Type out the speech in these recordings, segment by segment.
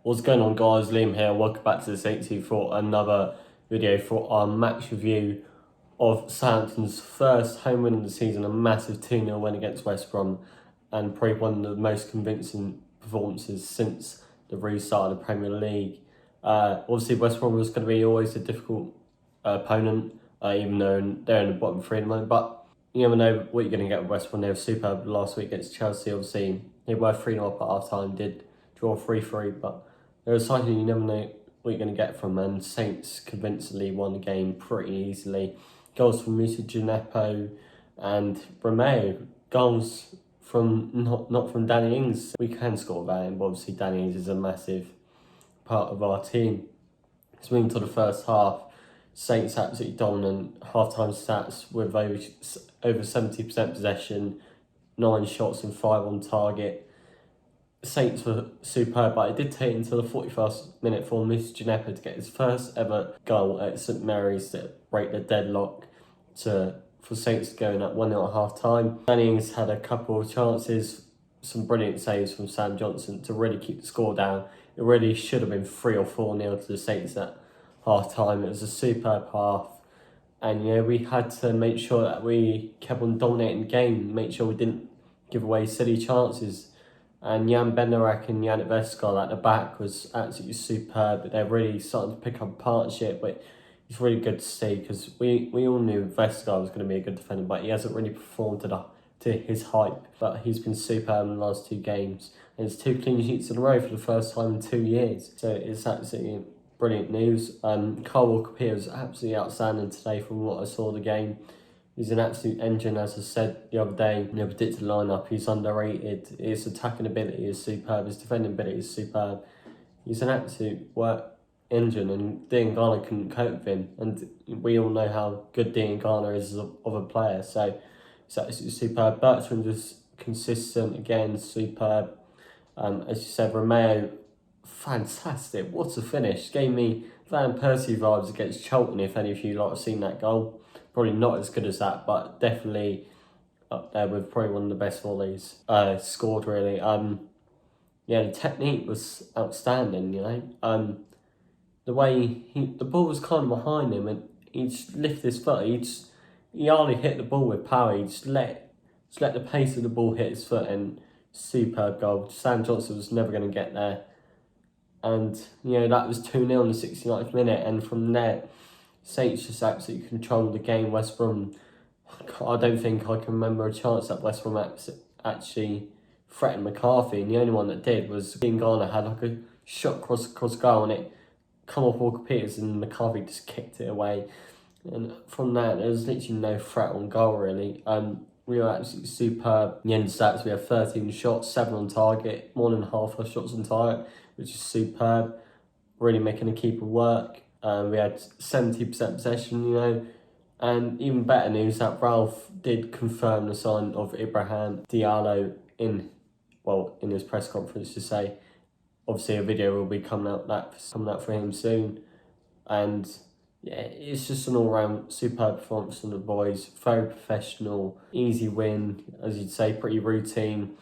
What's going on, guys? Liam here. Welcome back to the Saints for another video for our match review of Southampton's first home win of the season, a massive 2-0 win against West Brom, and probably one of the most convincing performances since the restart of the Premier League. Obviously, West Brom was going to be always a difficult opponent, even though they're in the bottom three at the moment. But you never know what you're going to get with West Brom. They were superb last week against Chelsea. Obviously, they were 3-0 up at half time, did draw 3-3, but they're a side you never know what you're going to get from, and Saints convincingly won the game pretty easily. Goals from Gineppo and Brom. Goals from not from Danny Ings. We can score without him, but obviously Danny Ings is a massive part of our team. Let's move to the first half. Saints absolutely dominant. Half-time stats with over 70% possession, 9 shots and 5 on target. Saints were superb, but it did take until the 41st minute for Gineppo to get his first ever goal at St Mary's to break the deadlock for Saints going at 1-0 at half time. Danny Ings had a couple of chances, some brilliant saves from Sam Johnson to really keep the score down. It really should have been 3 or 4-0 to the Saints at half time. It was a superb half, and we had to make sure that we kept on dominating the game, make sure we didn't give away silly chances. And Jan Bednarek and Yannick Vestergaard at the back was absolutely superb. They're really starting to pick up a partnership, but it's really good to see, because we all knew Vestergaard was going to be a good defender, but he hasn't really performed to his hype. But he's been superb in the last 2 games. And it's 2 clean sheets in a row for the first time in 2 years. So it's absolutely brilliant news. Kyle Walker-Peters was absolutely outstanding today from what I saw of the game. He's an absolute engine, as I said the other day in the predicted lineup. He's underrated. His attacking ability is superb. His defending ability is superb. He's an absolute work engine, and Dean Garner couldn't cope with him. And we all know how good Dean Garner is of a player. So it's absolutely superb. Bertrand was consistent, again, superb. As you said, Romeo, fantastic. What a finish. Gave me Van Persie vibes against Charlton, if any of you have seen that goal. Probably not as good as that, but definitely up there with probably one of the best volleys scored, really. The technique was outstanding, the way the ball was kind of behind him, and he just lifted his foot. He hardly hit the ball with power. He just let the pace of the ball hit his foot, and superb goal. Sam Johnson was never going to get there. And, that was 2-0 in the 69th minute, and from there, Saints just absolutely controlled the game. West Brom, I don't think I can remember a chance that West Brom actually threatened McCarthy, and the only one that did was Dean Garner had like a shot cross goal, and it come off Walker-Peters, and McCarthy just kicked it away. And from that, there was literally no threat on goal, really. We were absolutely superb. In the end stats, we had 13 shots, 7 on target, more than half our shots on target, which is superb. Really making the keeper work. We had 70% possession, and even better news that Ralph did confirm the sign of Ibrahim Diallo in his press conference to say, obviously a video will be coming out for him soon. And yeah, it's just an all-round superb performance from the boys. Very professional, easy win, as you'd say, pretty routine.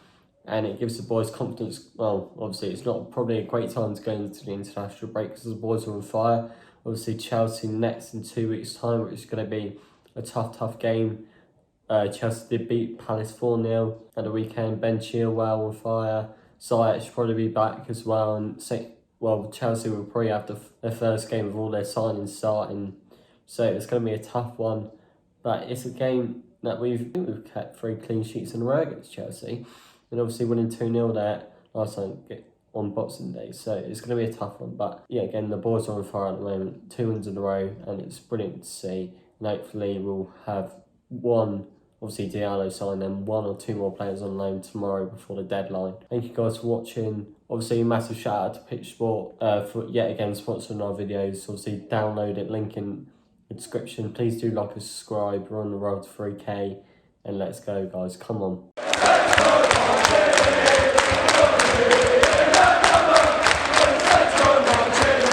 And it gives the boys confidence. Well, obviously it's not probably a great time to go into the international break because the boys are on fire. Obviously Chelsea next in 2 weeks' time, which is going to be a tough game. Chelsea did beat Palace 4-0 at the weekend. Ben Chilwell on fire. Ziyech should probably be back as well. And Chelsea will probably have their first game of all their signings starting. So it's going to be a tough one. But it's a game that we've kept 3 clean sheets in a row against Chelsea. And obviously winning 2-0 there last time on Boxing Day. So it's going to be a tough one. But yeah, again, the boys are on fire at the moment. 2 wins in a row, and it's brilliant to see. And hopefully we'll have obviously Diallo signed, and 1 or 2 more players on loan tomorrow before the deadline. Thank you guys for watching. Obviously a massive shout out to Pitch Sport for yet again sponsoring our videos. Obviously download it, link in the description. Please do like and subscribe. We're on the road to 3K, and let's go, guys. Come on.